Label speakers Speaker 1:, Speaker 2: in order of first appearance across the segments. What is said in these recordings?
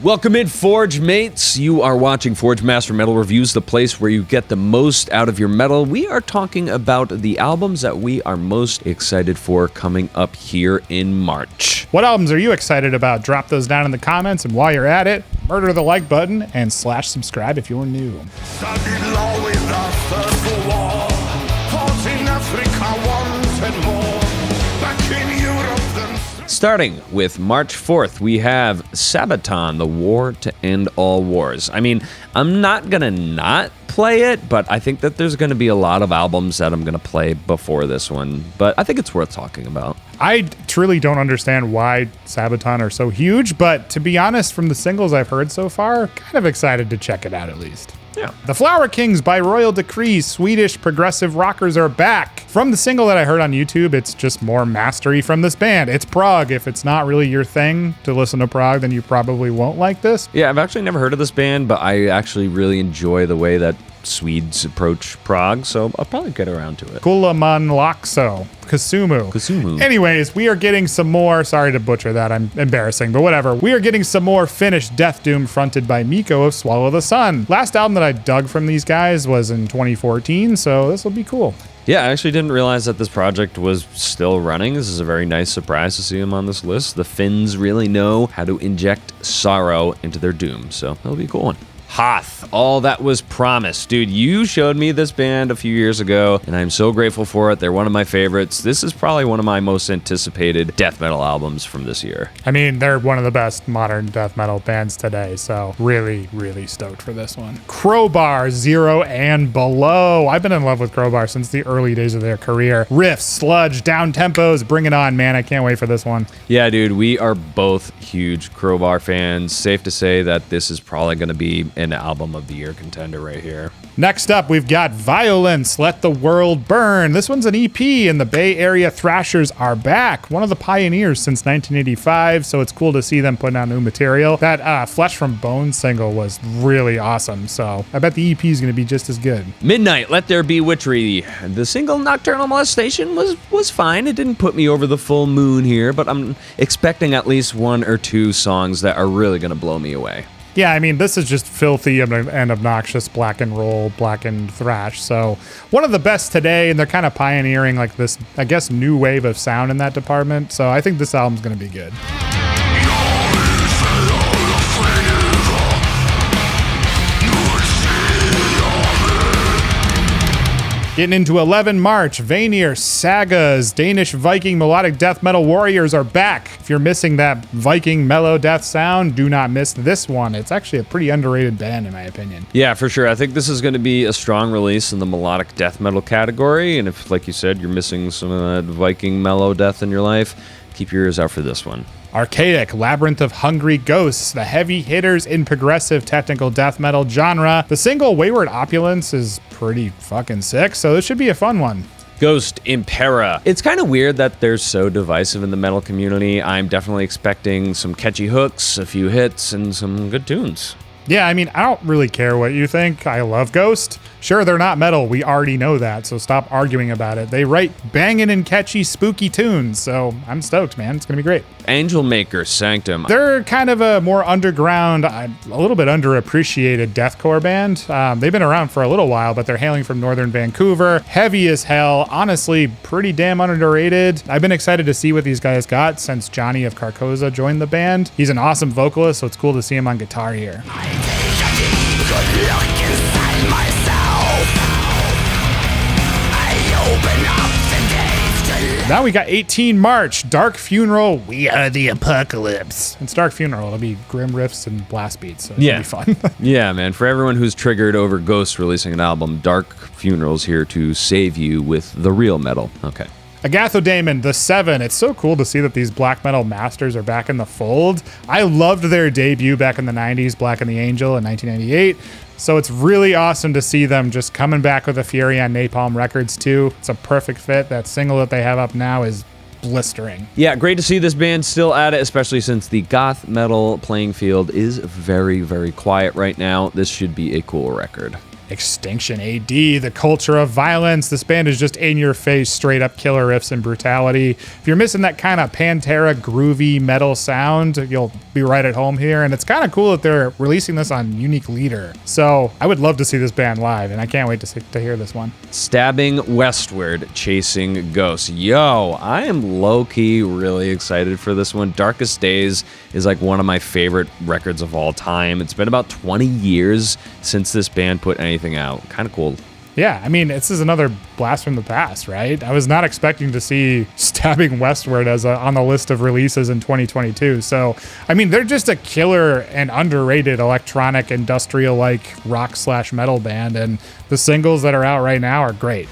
Speaker 1: Welcome in, Forge Mates. You are watching Forge Master Metal Reviews, the place where you get the most out of your metal. We are talking about the albums that we are most excited for coming up here in March.
Speaker 2: What albums are you excited about? Drop those down in the comments, and while you're at it, murder the like button and slash subscribe if you're new.
Speaker 1: Starting with March 4th, we have Sabaton, the War to End All Wars. I mean, I'm not gonna not play it, but I think that there's gonna be a lot of albums that I'm gonna play before this one, but I think it's worth talking about.
Speaker 2: I truly don't understand why Sabaton are so huge, but to be honest, from the singles I've heard so far, kind of excited to check it out at least.
Speaker 1: Yeah.
Speaker 2: The Flower Kings by Royal Decree, Swedish progressive rockers are back. From the single that I heard on YouTube, it's just more mastery from this band. It's prog. If it's not really your thing to listen to prog, then you probably won't like this.
Speaker 1: Yeah, I've actually never heard of this band, but I actually really enjoy the way that Swedes approach prog, so I'll probably get around to it.
Speaker 2: Kuolemanlaakso. Kuosuumu. Anyways, we are getting some more, sorry to butcher that, I'm embarrassing, but whatever. We are getting some more Finnish death doom fronted by Mikko of Swallow the Sun. Last album that I dug from these guys was in 2014, so this will be cool.
Speaker 1: Yeah, I actually didn't realize that this project was still running. This is a very nice surprise to see him on this list. The Finns really know how to inject sorrow into their doom, so that'll be a cool one. Hoth, All That Was Promised. Dude, you showed me this band a few years ago, and I'm so grateful for it. They're one of my favorites. This is probably one of my most anticipated death metal albums from this year.
Speaker 2: I mean, they're one of the best modern death metal bands today, so really, really stoked for this one. Crowbar, Zero and Below. I've been in love with Crowbar since the early days of their career. Riffs, sludge, down tempos, bring it on, man. I can't wait for this one.
Speaker 1: Yeah, dude, we are both huge Crowbar fans. Safe to say that this is probably going to be an album of the year contender right here.
Speaker 2: Next up, we've got Vio-lence, Let the World Burn. This one's an EP, and the Bay Area Thrashers are back. One of the pioneers since 1985, so it's cool to see them putting out new material. That Flesh from Bone single was really awesome, so I bet the EP is going to be just as good.
Speaker 1: Midnight, Let There Be Witchery. The single Nocturnal Molestation was fine. It didn't put me over the full moon here, but I'm expecting at least one or two songs that are really going to blow me away.
Speaker 2: Yeah, I mean, this is just filthy and obnoxious black and roll, black and thrash. So one of the best today, and they're kind of pioneering like this, I guess, new wave of sound in that department. So I think this album's going to be good. Getting into 11 March, Vanir, Sagas, Danish Viking melodic death metal warriors are back. If you're missing that Viking mellow death sound, do not miss this one. It's actually a pretty underrated band in my opinion.
Speaker 1: Yeah, for sure. I think this is going to be a strong release in the melodic death metal category. And if, like you said, you're missing some of that Viking mellow death in your life, keep your ears out for this one.
Speaker 2: Arkaik, Labyrinth of Hungry Ghosts, the heavy hitters in progressive technical death metal genre. The single Wayward Opulence is pretty fucking sick, so this should be a fun one.
Speaker 1: Ghost, Impera. It's kind of weird that they're so divisive in the metal community. I'm definitely expecting some catchy hooks, a few hits, and some good tunes.
Speaker 2: Yeah, I mean, I don't really care what you think. I love Ghost. Sure, they're not metal. We already know that, so stop arguing about it. They write banging and catchy, spooky tunes, so I'm stoked, man. It's going to be great.
Speaker 1: AngelMaker, Sanctum.
Speaker 2: They're kind of a more underground, a little bit underappreciated deathcore band. They've been around for a little while, but they're hailing from northern Vancouver. Heavy as hell. Honestly, pretty damn underrated. I've been excited to see what these guys got since Johnny of Carcosa joined the band. He's an awesome vocalist, so it's cool to see him on guitar here. Now we got 18 March, Dark Funeral, We Are the Apocalypse. It's Dark Funeral, it'll be grim riffs and blast beats, so it'll be fun.
Speaker 1: Yeah, man, for everyone who's triggered over Ghost releasing an album, Dark Funeral's here to save you with the real metal. Okay.
Speaker 2: Agathodaimon, The Seven. It's so cool to see that these black metal masters are back in the fold. I loved their debut back in the 90s, Black and the Angel in 1998. So it's really awesome to see them just coming back with a fury on Napalm Records too. It's a perfect fit. That single that they have up now is blistering.
Speaker 1: Yeah, great to see this band still at it, especially since the goth metal playing field is very, very quiet right now. This should be a cool record.
Speaker 2: Extinction AD, the culture of violence. This band is just in your face, straight up killer riffs and brutality. If you're missing that kind of Pantera groovy metal sound, you'll be right at home here. And it's kind of cool that they're releasing this on Unique Leader. So I would love to see this band live, and I can't wait to hear this one.
Speaker 1: Stabbing Westward, Chasing Ghosts. Yo, I am low-key really excited for this one. Darkest Days is like one of my favorite records of all time. It's been about 20 years since this band put anything out. Kind of cool.
Speaker 2: Yeah, I mean, this is another blast from the past, right? I was not expecting to see Stabbing Westward as on the list of releases in 2022. So, I mean, they're just a killer and underrated electronic industrial-like rock/metal band, and the singles that are out right now are great.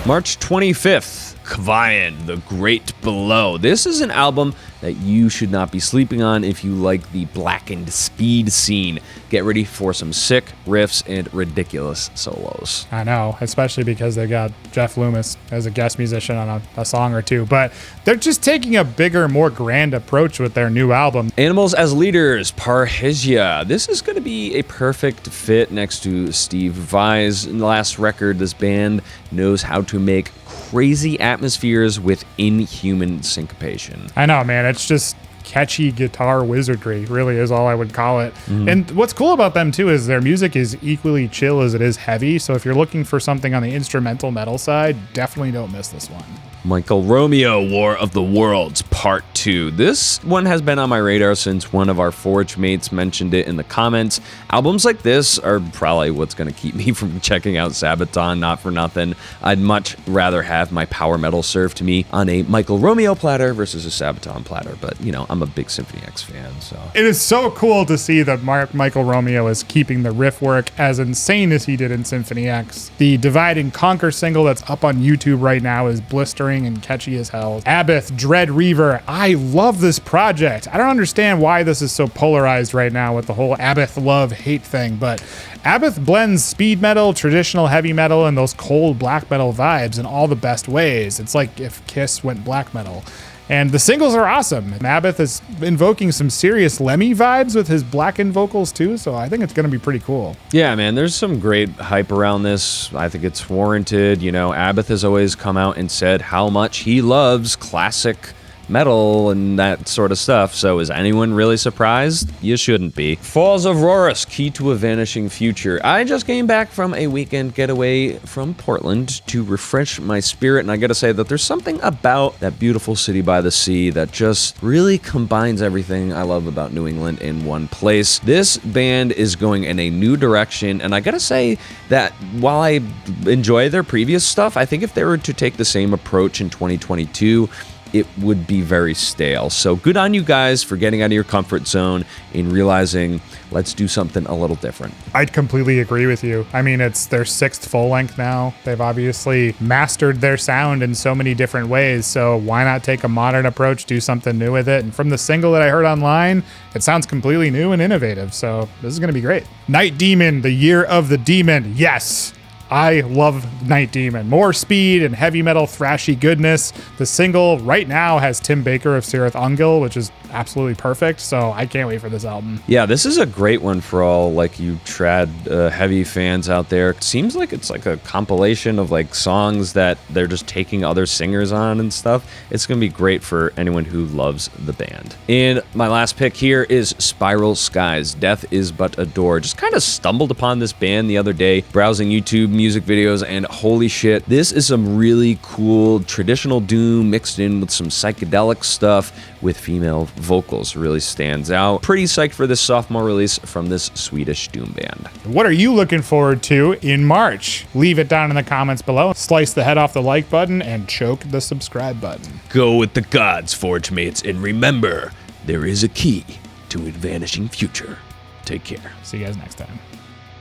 Speaker 1: March 25th. Kvaen, The Great Below. This is an album that you should not be sleeping on if you like the blackened speed scene. Get ready for some sick riffs and ridiculous solos.
Speaker 2: I know, especially because they got Jeff Loomis as a guest musician on a song or two, but they're just taking a bigger, more grand approach with their new album.
Speaker 1: Animals as Leaders, Parrhesia. This is going to be a perfect fit next to Steve Vai's last record. This band knows how to make crazy atmospheres with inhuman syncopation.
Speaker 2: I know, man. It's just catchy guitar wizardry, really is all I would call it. And what's cool about them too is their music is equally chill as it is heavy. So if you're looking for something on the instrumental metal side, definitely don't miss this one.
Speaker 1: Michael Romeo, War of the Worlds, Part 2. This one has been on my radar since one of our Forge mates mentioned it in the comments. Albums like this are probably what's going to keep me from checking out Sabaton, not for nothing. I'd much rather have my power metal served to me on a Michael Romeo platter versus a Sabaton platter, but, you know, I'm a big Symphony X fan, so.
Speaker 2: It is so cool to see that Michael Romeo is keeping the riff work as insane as he did in Symphony X. The Divide and Conquer single that's up on YouTube right now is blistering and catchy as hell. Abath, Dread Reaver. I love this project. I don't understand why this is so polarized right now with the whole Abath love-hate thing, but Abath blends speed metal, traditional heavy metal, and those cold black metal vibes in all the best ways. It's like if Kiss went black metal. And the singles are awesome. Abath is invoking some serious Lemmy vibes with his blackened vocals too, so I think it's going to be pretty cool.
Speaker 1: Yeah, man, there's some great hype around this. I think it's warranted. You know, Abath has always come out and said how much he loves classic metal and that sort of stuff. So is anyone really surprised? You shouldn't be. Falls of Rorus, Key to a Vanishing Future. I just came back from a weekend getaway from Portland to refresh my spirit, and I gotta say that there's something about that beautiful city by the sea that just really combines everything I love about New England in one place. This band is going in a new direction, and I gotta say that while I enjoy their previous stuff, I think if they were to take the same approach in 2022, it would be very stale. So good on you guys for getting out of your comfort zone and realizing, let's do something a little different.
Speaker 2: I'd completely agree with you. I mean, it's their 6th full length now. They've obviously mastered their sound in so many different ways. So why not take a modern approach, do something new with it? And from the single that I heard online, it sounds completely new and innovative. So this is going to be great. Night Demon, the Year of the Demon. Yes. I love Night Demon. More speed and heavy metal thrashy goodness. The single right now has Tim Baker of Cirith Ungol, which is absolutely perfect. So I can't wait for this album.
Speaker 1: Yeah, this is a great one for all like you trad heavy fans out there. It seems like it's like a compilation of like songs that they're just taking other singers on and stuff. It's gonna be great for anyone who loves the band. And my last pick here is Spiral Skies, Death is But a Door. Just kind of stumbled upon this band the other day, browsing YouTube music videos, and holy shit, this is some really cool traditional doom mixed in with some psychedelic stuff with female vocals. Really stands out. Pretty psyched for this sophomore release from this Swedish doom band.
Speaker 2: What are you looking forward to in March? Leave it down in the comments below. Slice the head off the like button and choke the subscribe button.
Speaker 1: Go with the gods, Forge mates, and remember, there is a key to a vanishing future. Take care.
Speaker 2: See you guys next time.